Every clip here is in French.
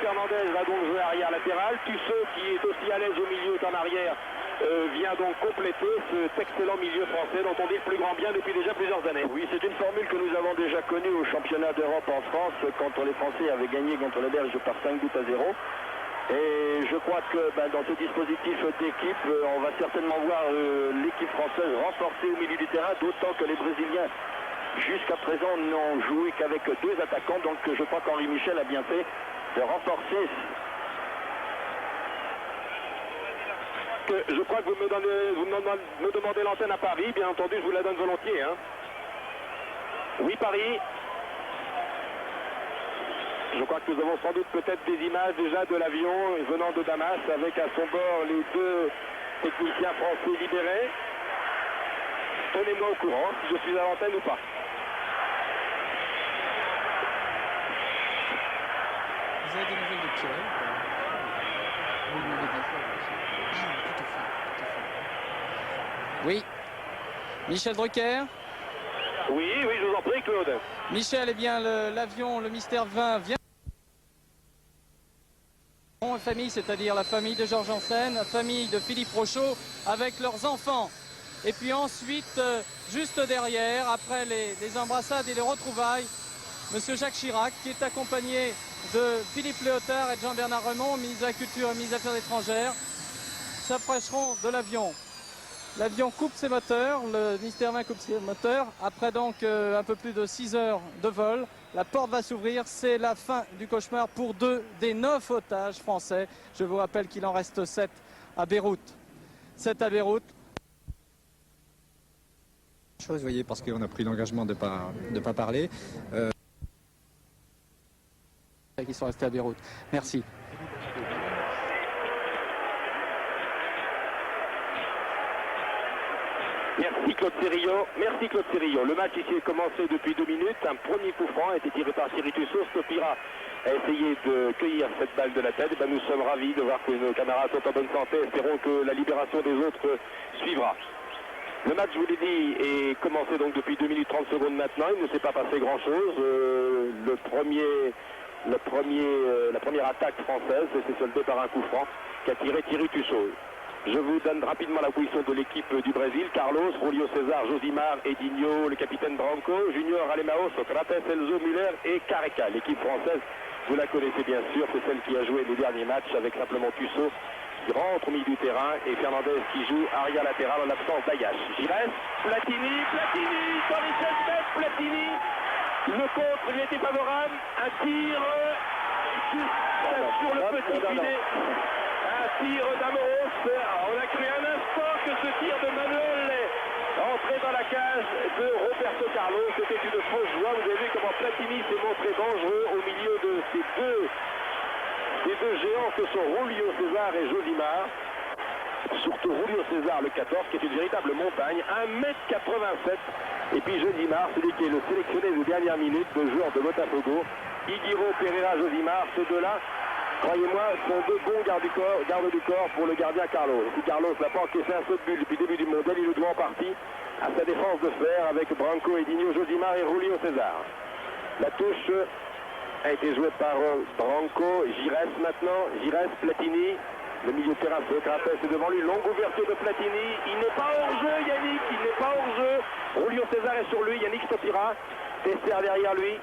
Fernandez va donc jouer arrière latéral. Tussaud, qui est aussi à l'aise au milieu qu'en arrière, vient donc compléter cet excellent milieu français dont on dit le plus grand bien depuis déjà plusieurs années. Oui, c'est une formule que nous avons déjà connue au championnat d'Europe en France quand les Français avaient gagné contre les Belges par 5 buts à 0. Et je crois que dans ce dispositif d'équipe, on va certainement voir l'équipe française renforcée au milieu du terrain, d'autant que les Brésiliens, jusqu'à présent, n'ont joué qu'avec 2 attaquants. Donc je crois qu'Henri Michel a bien fait de renforcer. Je crois que vous me demandez l'antenne à Paris, bien entendu, je vous la donne volontiers. Hein. Oui, Paris. Je crois que nous avons sans doute peut-être des images déjà de l'avion venant de Damas avec à son bord les 2 techniciens français libérés. Tenez-moi au courant si je suis à l'antenne ou pas. Vous avez des nouvelles de Pierre? Vous demandez des fois. Ah, tout à fait. Oui. Michel Drucker. Oui, je vous en prie, Claude. Michel, eh bien, l'avion, le Mystère 20 vient. Famille, c'est-à-dire la famille de Georges Janssen, la famille de Philippe Rochaud avec leurs enfants. Et puis ensuite, juste derrière, après les embrassades et les retrouvailles, Monsieur Jacques Chirac, qui est accompagné de Philippe Léotard et de Jean-Bernard Remond, ministre de la Culture et ministre des Affaires étrangères, s'approcheront de l'avion. L'avion coupe ses moteurs, le Mystère 20 coupe ses moteurs. Après donc un peu plus de 6 heures de vol, la porte va s'ouvrir. C'est la fin du cauchemar pour 2 des 9 otages français. Je vous rappelle qu'il en reste 7 à Beyrouth. 7 à Beyrouth. Chose, vous voyez, parce qu'on a pris l'engagement de pas parler. Qui sont restés à Beyrouth. Merci. Merci Claude Sérillo. Le match ici est commencé depuis 2 minutes. Un premier coup franc a été tiré par Thierry Tussaud. Stopira a essayé de cueillir cette balle de la tête. Nous sommes ravis de voir que nos camarades sont en bonne santé. Espérons que la libération des autres suivra. Le match, je vous l'ai dit, est commencé donc depuis 2 minutes 30 secondes maintenant. Il ne s'est pas passé grand-chose. La première attaque française s'est soldée par un coup franc qu'a tiré Thierry Tussaud. Je vous donne rapidement la position de l'équipe du Brésil. Carlos, Julio César, Josimar, Edinho, le capitaine Branco, Junior Alemão, Socrates, Elzo, Müller et Careca. L'équipe française, vous la connaissez bien sûr, c'est celle qui a joué les derniers matchs avec simplement Tussaud qui rentre au milieu du terrain et Fernandez qui joue arrière latéral en l'absence d'Ayache. Giresse, Platini, dans les 16 mètres, Platini. Le contre, il était favorable. Un tir sur le petit filet. Un tir d'Amoros. On a cru un instant que ce tir de Manuel entrait dans la cage de Roberto Carlos. C'était une fausse joie. Vous avez vu comment Platini s'est montré dangereux au milieu de ces deux géants que sont Julio César et Josimar. Surtout Julio César, le 14, qui est une véritable montagne, 1m87. Et puis Josimar, celui qui est le sélectionné des dernières minutes, le joueur de Botafogo. Iguiro, Pereira, Josimar, ces deux-là, croyez-moi, sont 2 bons gardes du corps pour le gardien Carlos. Si Carlos n'a pas encaissé un saut de but depuis le début du mondial, il le doit en partie à sa défense de fer avec Branco, Edinho, Josimar et Julio César. La touche a été jouée par Branco, Giresse maintenant, Giresse, Platini. Le milieu de terrain, Socrates est devant lui, longue ouverture de Platini. Il n'est pas hors-jeu, Yannick, il n'est pas hors-jeu. Julio César est sur lui, Yannick Stopira. Tesser derrière lui.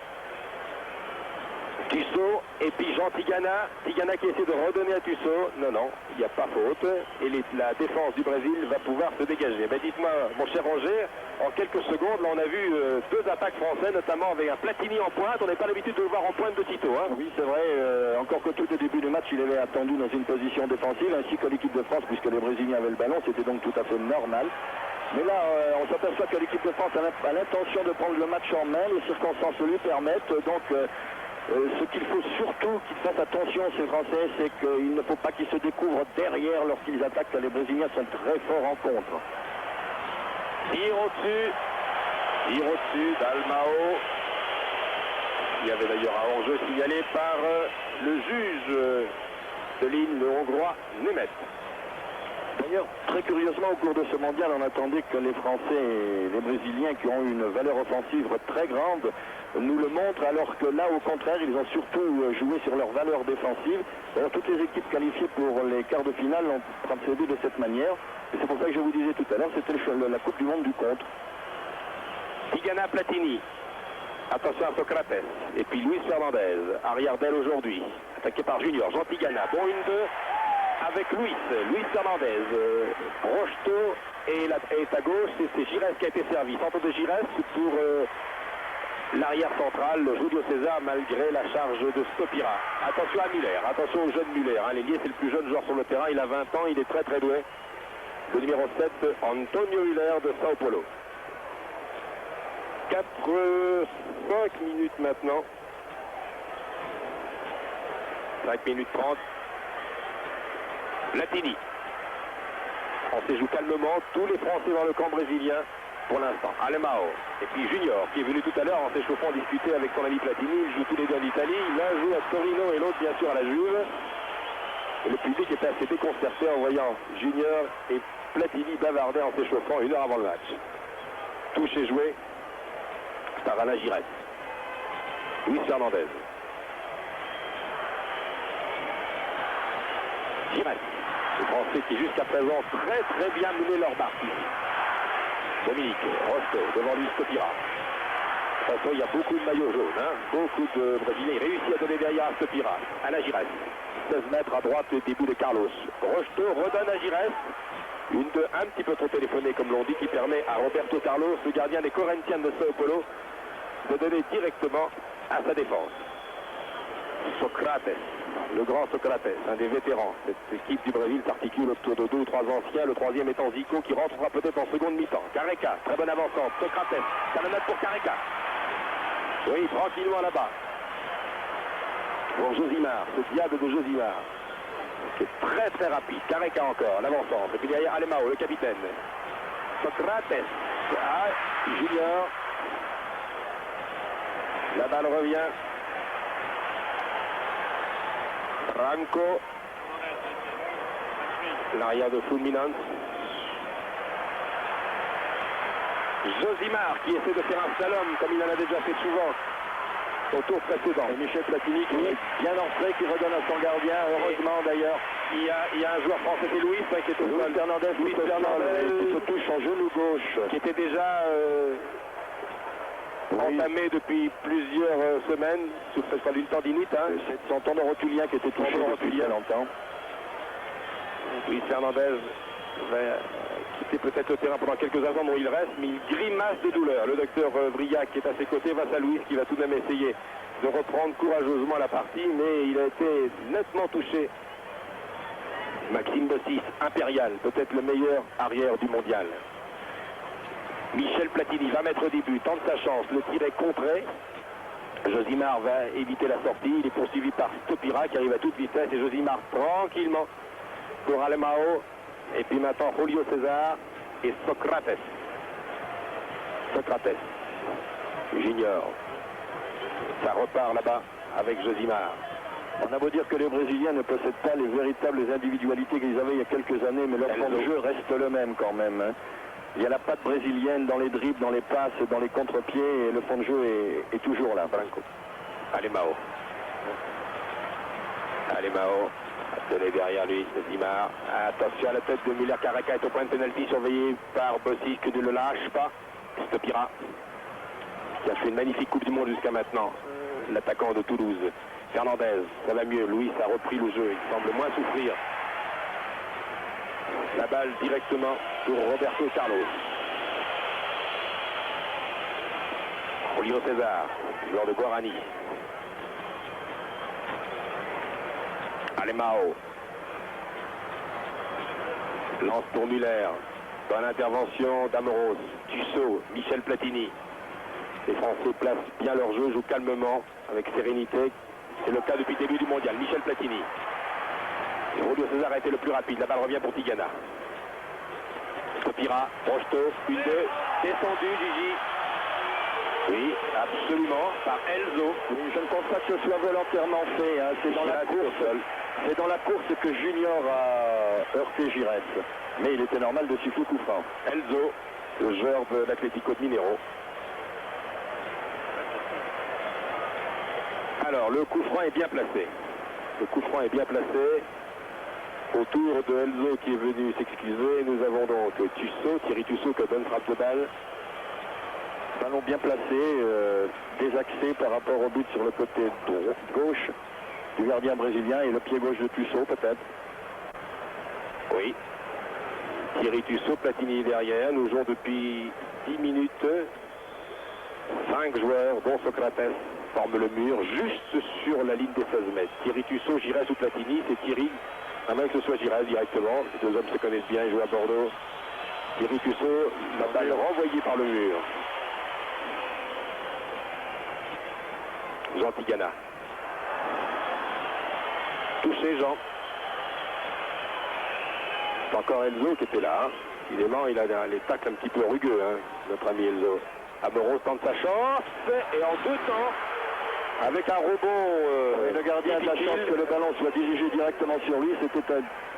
Tussaud et puis Jean Tigana. Tigana qui essaie de redonner à Tussaud. Non, il n'y a pas faute. Et la défense du Brésil va pouvoir se dégager. Dites-moi, mon cher Roger, en quelques secondes, là on a vu 2 attaques françaises, notamment avec un Platini en pointe. On n'est pas l'habitude de le voir en pointe de sitôt. Hein. Oui, c'est vrai. Encore que tout au début du match, il avait attendu dans une position défensive, ainsi que l'équipe de France, puisque les Brésiliens avaient le ballon. C'était donc tout à fait normal. Mais là, on s'aperçoit que l'équipe de France a l'intention de prendre le match en main. Les circonstances le lui permettent. Donc, ce qu'il faut surtout qu'ils fassent attention, ces Français, c'est qu'il ne faut pas qu'ils se découvrent derrière lorsqu'ils attaquent, car les Brésiliens sont très forts en contre. Tir au-dessus d'Almao. Il y avait d'ailleurs un hors-jeu signalé par le juge de ligne, le Hongrois Nemeth. D'ailleurs, très curieusement, au cours de ce mondial, on attendait que les Français et les Brésiliens, qui ont une valeur offensive très grande, nous le montre, alors que là, au contraire, ils ont surtout joué sur leur valeur défensive. Alors, toutes les équipes qualifiées pour les quarts de finale ont procédé de cette manière. Et c'est pour ça que je vous disais tout à l'heure, c'était la Coupe du Monde du contre. Tigana Platini. Attention à Socrates. Et puis Luis Fernandez, arrière d'aile aujourd'hui. Attaqué par Junior. Jean Tigana. Bon, 1-2 avec Luis Fernandez. Rocheteau est à gauche. C'est Giresse qui a été servi. Centre de Giresse pour l'arrière central, Julio César, malgré la charge de Stopira. Attention à Muller. Attention au jeune Muller. L'ailier, c'est le plus jeune joueur sur le terrain. Il a 20 ans. Il est très très doué. Le numéro 7, Antonio Muller de Sao Paulo. 5 minutes maintenant. 5 minutes 30. Platini. On joue calmement. Tous les Français dans le camp brésilien pour l'instant. Alemão. Et puis Junior qui est venu tout à l'heure en s'échauffant discuter avec son ami Platini. Ils jouent tous les deux en Italie. L'un joue à Torino et l'autre bien sûr à la Juve. Et le public était assez déconcerté en voyant Junior et Platini bavarder en s'échauffant 1 heure avant le match. Touche et joué par Alain Giresse. Luis Fernandez. Giresse. Les Français qui jusqu'à présent très bien mené leur barque. Dominique Rocheteau devant lui Stopira. De toute façon, il y a beaucoup de maillots jaunes. Beaucoup de Brésiliens. Il réussit à donner derrière à Stopira. Alain Giresse. 16 mètres à droite du début de Carlos. Rocheteau redonne à Giresse. 1-2 un petit peu trop téléphoné comme l'on dit, qui permet à Roberto Carlos, le gardien des Corinthians de Sao Paulo, de donner directement à sa défense. Socrates, le grand Socrates, un des vétérans. Cette équipe du Brésil s'articule autour de 2 ou 3 anciens, le troisième étant Zico qui rentrera peut-être en seconde mi-temps. Careca, très bonne avancante. Socrates, ça le note pour Careca. Oui, tranquillement là-bas. Pour Josimar, ce diable de Josimar. C'est très rapide. Careca encore, l'avancante. Et puis derrière Alemão, le capitaine. Socrates. Junior. La balle revient. Franco. L'arrière de Fulminante. Josimar qui essaie de faire un slalom comme il en a déjà fait souvent au tour précédent. Et Michel Platini qui est bien entré, qui redonne à son gardien, heureusement d'ailleurs. Il y a un joueur français, c'est Luis, qui est au sol. Luis Fernandez qui se touche en genou gauche. Qui était déjà entamé depuis plusieurs semaines, souffre d'une tendinite. C'est son tendon rotulien qui était touché depuis longtemps. Luis Fernandez va quitter peut-être le terrain pendant quelques instants dont il reste, mais il grimace de douleur. Le docteur Briac qui est à ses côtés face à Luis qui va tout de même essayer de reprendre courageusement la partie, mais il a été nettement touché. Maxime Bossis, impérial, peut-être le meilleur arrière du mondial. Michel Platini va mettre des buts, tente sa chance, le tir est contré. Josimar va éviter la sortie, il est poursuivi par Stopira qui arrive à toute vitesse et Josimar tranquillement pour Alemão. Et puis maintenant Julio César et Socrates. Socrates. Junior. Ça repart là-bas avec Josimar. On a beau dire que les Brésiliens ne possèdent pas les véritables individualités qu'ils avaient il y a quelques années, mais leur fond de jeu reste le même quand même. Il y a la patte brésilienne dans les dribbles, dans les passes, dans les contre-pieds, et le fond de jeu est toujours là. Franco. Alemão. Alemão. Tenez derrière lui, Josimar. Attention à la tête de Muller. Careca est au point de pénalty, surveillé par Bossis, que ne le lâche pas. Stopira, qui a fait une magnifique Coupe du Monde jusqu'à maintenant. L'attaquant de Toulouse. Fernandez, ça va mieux. Luis a repris le jeu. Il semble moins souffrir. La balle directement pour Roberto Carlos. Julio César, joueur de Guarani. Alemão. Lance pour Muller. Bonne intervention d'Amoros. Tussaud, Michel Platini. Les Français placent bien leur jeu, jouent calmement, avec sérénité. C'est le cas depuis le début du mondial. Michel Platini. Julio César a été le plus rapide. La balle revient pour Tigana. Stopira, Rocheteau, 1-2. Descendu, Gigi. Oui, absolument, par Elzo. Oui, je ne pense pas que ce soit volontairement fait. C'est dans la course. C'est dans la course que Junior a heurté Giresse. Mais il était normal de siffler coup franc. Elzo, le joueur de l'Atlético de Mineiro. Alors, le coup franc est bien placé. Le coup franc est bien placé. Autour de Elzo qui est venu s'excuser. Nous avons donc Tussaud, Thierry Tussaud qui a bonne frappe de balle. Ballon bien placé, désaxé par rapport au but sur le côté gauche du gardien brésilien et le pied gauche de Tussaud peut-être. Oui. Thierry Tussaud, Platini derrière. Nous jouons depuis 10 minutes. 5 joueurs, dont Socrates, forment le mur juste sur la ligne des 16 mètres. Thierry Tussaud, Giresse ou Platini, c'est Thierry, à moins que ce soit Giresse directement. Les deux hommes se connaissent bien, ils jouent à Bordeaux. Thierry Tussaud, la balle renvoyée par le mur. Jean Tigana. Touché, Jean. C'est encore Elzo qui était là. Hein. Évidemment, il a les tacles un petit peu rugueux, hein, notre ami Elzo. Amoros tente sa chance, et en 2 temps, avec un rebond... le gardien a de la chance que le ballon soit dirigé directement sur lui, c'était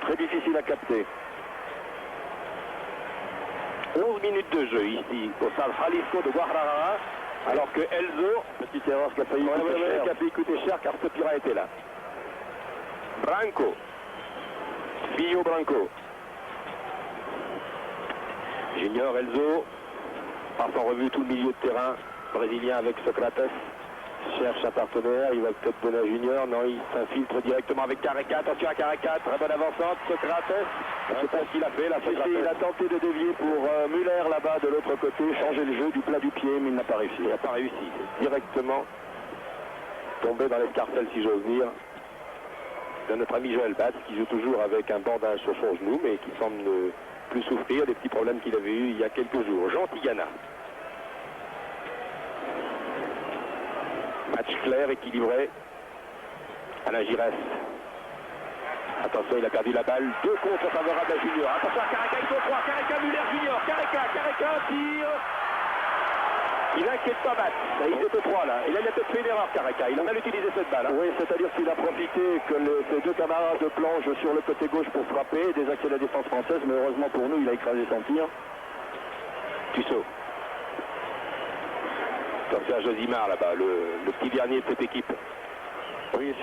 très difficile à capter. 11 minutes de jeu ici, au stade Jalisco de Guadalajara, alors que Elzo, petite erreur qui a failli coûter cher. Qui a failli coûter cher car ce Pira était là. Branco. Fillo Branco. Junior Elzo passe en revue tout le milieu de terrain brésilien avec Socrates. Cherche un partenaire, il va peut-être donner à Junior. Non, il s'infiltre directement avec Careca. Attention à Careca, très bonne avançante. Socrates, je ne sais pas ce qu'il a fait là. Il a tenté de dévier pour Muller là-bas de l'autre côté, changer le jeu du plat du pied, mais il n'a pas réussi. Il n'a pas réussi. Directement tombé dans l'escarcelle, si j'ose dire, de notre ami Joël Batz, qui joue toujours avec un bandage sur son genou, mais qui semble ne plus souffrir des petits problèmes qu'il avait eu il y a quelques jours. Jean Tigana. Match clair, équilibré. Alain Giresse. Attention, il a perdu la balle. 2 contre favorables à Junior. Attention à Careca, il faut 3. Careca, Muller, Junior. Careca, tire. Il n'inquiète pas Batz. Il était 3 là. Et là, il a peut-être fait une erreur, Careca. Il a mal utilisé cette balle. Hein. Oui, c'est-à-dire qu'il a profité que ses 2 camarades plongent sur le côté gauche pour frapper, désaxer la défense française, mais heureusement pour nous, il a écrasé son tir. Tussaud. Attention à Josimar là-bas, le petit dernier de cette équipe. Oui,